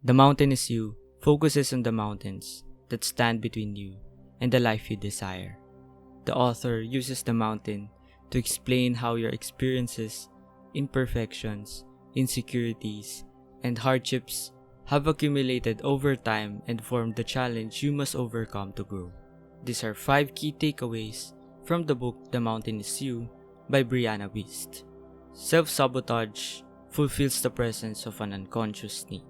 The Mountain is You focuses on the mountains that stand between you and the life you desire. The author uses the mountain to explain how your experiences, imperfections, insecurities, and hardships have accumulated over time and formed the challenge you must overcome to grow. These are 5 key takeaways from the book The Mountain is You by Brianna Wiest. Self-sabotage fulfills the presence of an unconscious need.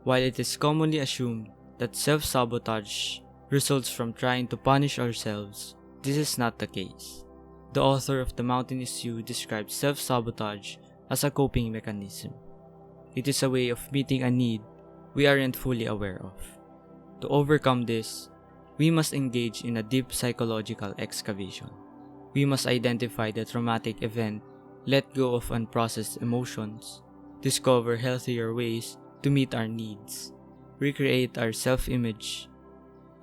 While it is commonly assumed that self-sabotage results from trying to punish ourselves, this is not the case. The author of The Mountain is You describes self-sabotage as a coping mechanism. It is a way of meeting a need we aren't fully aware of. To overcome this, we must engage in a deep psychological excavation. We must identify the traumatic event, let go of unprocessed emotions, discover healthier ways to meet our needs, recreate our self-image,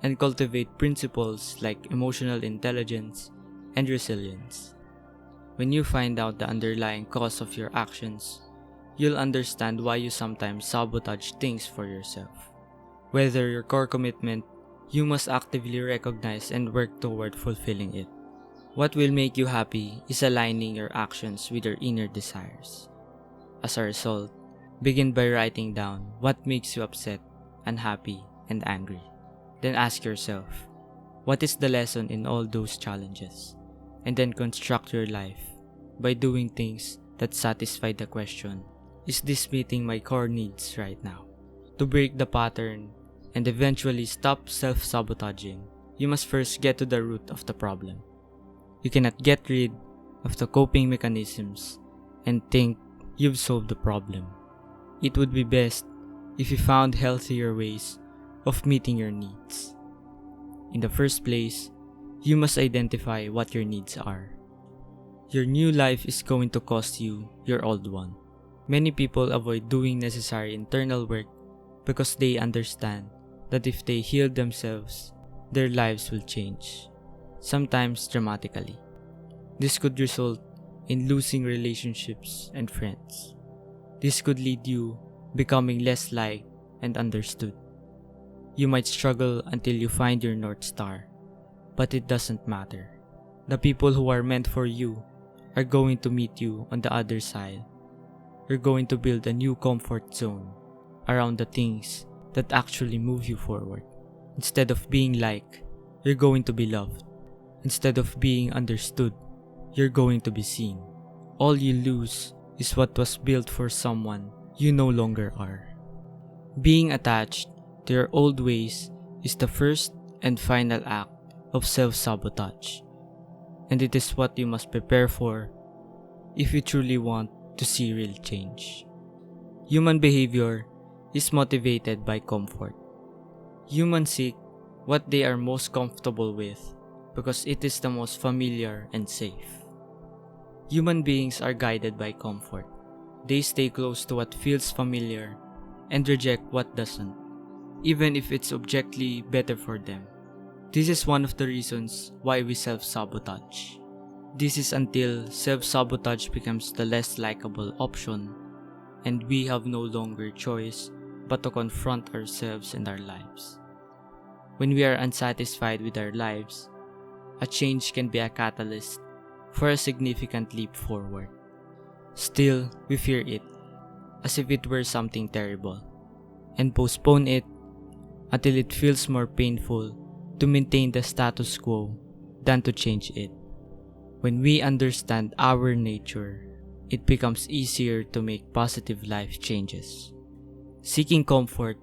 and cultivate principles like emotional intelligence and resilience. When you find out the underlying cause of your actions, you'll understand why you sometimes sabotage things for yourself. Whether your core commitment, you must actively recognize and work toward fulfilling it. What will make you happy is aligning your actions with your inner desires. As a result, begin by writing down what makes you upset, unhappy, and angry. Then ask yourself, what is the lesson in all those challenges? And then construct your life by doing things that satisfy the question, is this meeting my core needs right now? To break the pattern and eventually stop self-sabotaging, you must first get to the root of the problem. You cannot get rid of the coping mechanisms and think you've solved the problem. It would be best if you found healthier ways of meeting your needs. In the first place, you must identify what your needs are. Your new life is going to cost you your old one. Many people avoid doing necessary internal work because they understand that if they heal themselves, their lives will change, sometimes dramatically. This could result in losing relationships and friends. This could lead you becoming less liked and understood. You might struggle until you find your North Star, but it doesn't matter. The people who are meant for you are going to meet you on the other side. You're going to build a new comfort zone around the things that actually move you forward. Instead of being liked, you're going to be loved. Instead of being understood, you're going to be seen. All you lose is what was built for someone you no longer are. Being attached to your old ways is the first and final act of self-sabotage, and it is what you must prepare for if you truly want to see real change. Human behavior is motivated by comfort. Humans seek what they are most comfortable with because it is the most familiar and safe. Human beings are guided by comfort. They stay close to what feels familiar and reject what doesn't, even if it's objectively better for them. This is one of the reasons why we self-sabotage. This is until self-sabotage becomes the less likable option and we have no longer choice but to confront ourselves and our lives. When we are unsatisfied with our lives, a change can be a catalyst for a significant leap forward. Still, we fear it, as if it were something terrible, and postpone it until it feels more painful to maintain the status quo than to change it. When we understand our nature, it becomes easier to make positive life changes. Seeking comfort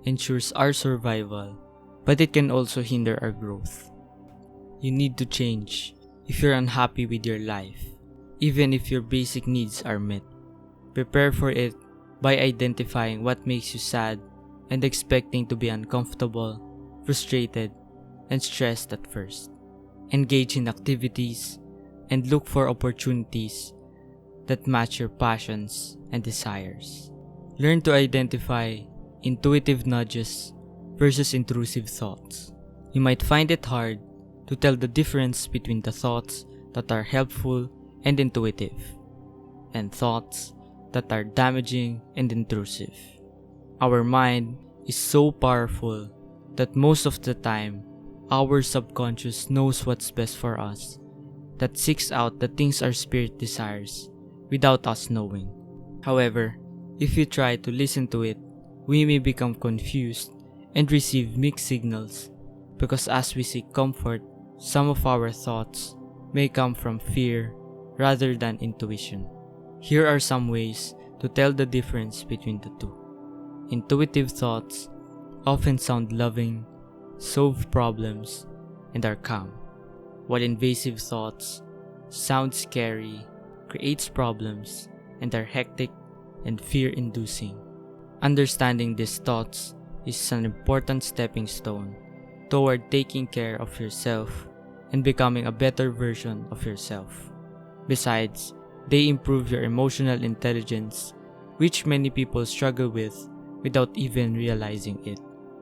ensures our survival, but it can also hinder our growth. You need to change if you're unhappy with your life, even if your basic needs are met. Prepare for it by identifying what makes you sad and expecting to be uncomfortable, frustrated, and stressed at first. Engage in activities and look for opportunities that match your passions and desires. Learn to identify intuitive nudges versus intrusive thoughts. You might find it hard to tell the difference between the thoughts that are helpful and intuitive, and thoughts that are damaging and intrusive. Our mind is so powerful that most of the time, our subconscious knows what's best for us, that seeks out the things our spirit desires without us knowing. However, if we try to listen to it, we may become confused and receive mixed signals, because as we seek comfort, some of our thoughts may come from fear rather than intuition. Here are some ways to tell the difference between the two. Intuitive thoughts often sound loving, solve problems, and are calm, while invasive thoughts sound scary, creates problems, and are hectic and fear-inducing. Understanding these thoughts is an important stepping stone toward taking care of yourself and becoming a better version of yourself. Besides, they improve your emotional intelligence, which many people struggle with without even realizing it.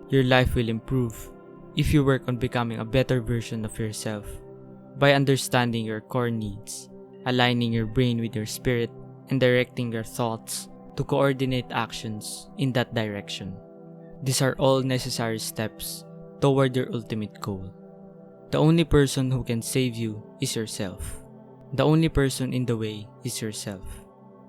Your life will improve if you work on becoming a better version of yourself by understanding your core needs, aligning your brain with your spirit, and directing your thoughts to coordinate actions in that direction. These are all necessary steps toward your ultimate goal. The only person who can save you is yourself. The only person in the way is yourself.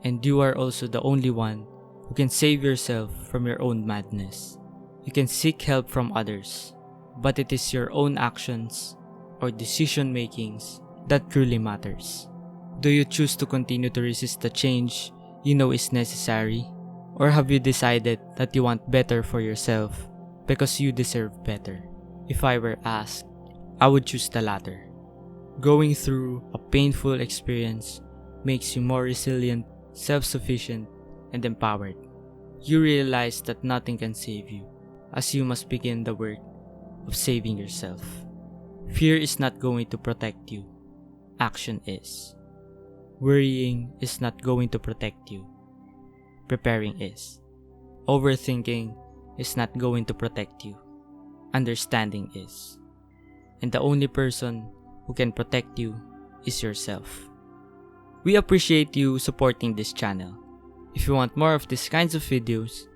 And you are also the only one who can save yourself from your own madness. You can seek help from others, but it is your own actions or decision makings that truly matters. Do you choose to continue to resist the change you know is necessary? Or have you decided that you want better for yourself because you deserve better? If I were asked, I would choose the latter. Going through a painful experience makes you more resilient, self-sufficient, and empowered. You realize that nothing can save you, as you must begin the work of saving yourself. Fear is not going to protect you. Action is. Worrying is not going to protect you. Preparing is. Overthinking is not going to protect you. Understanding is. And the only person who can protect you is yourself. We appreciate you supporting this channel. If you want more of these kinds of videos,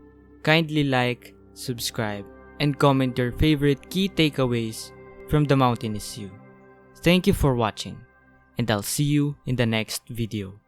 kindly like, subscribe, and comment your favorite key takeaways from The Mountain Is You. Thank you for watching, and I'll see you in the next video.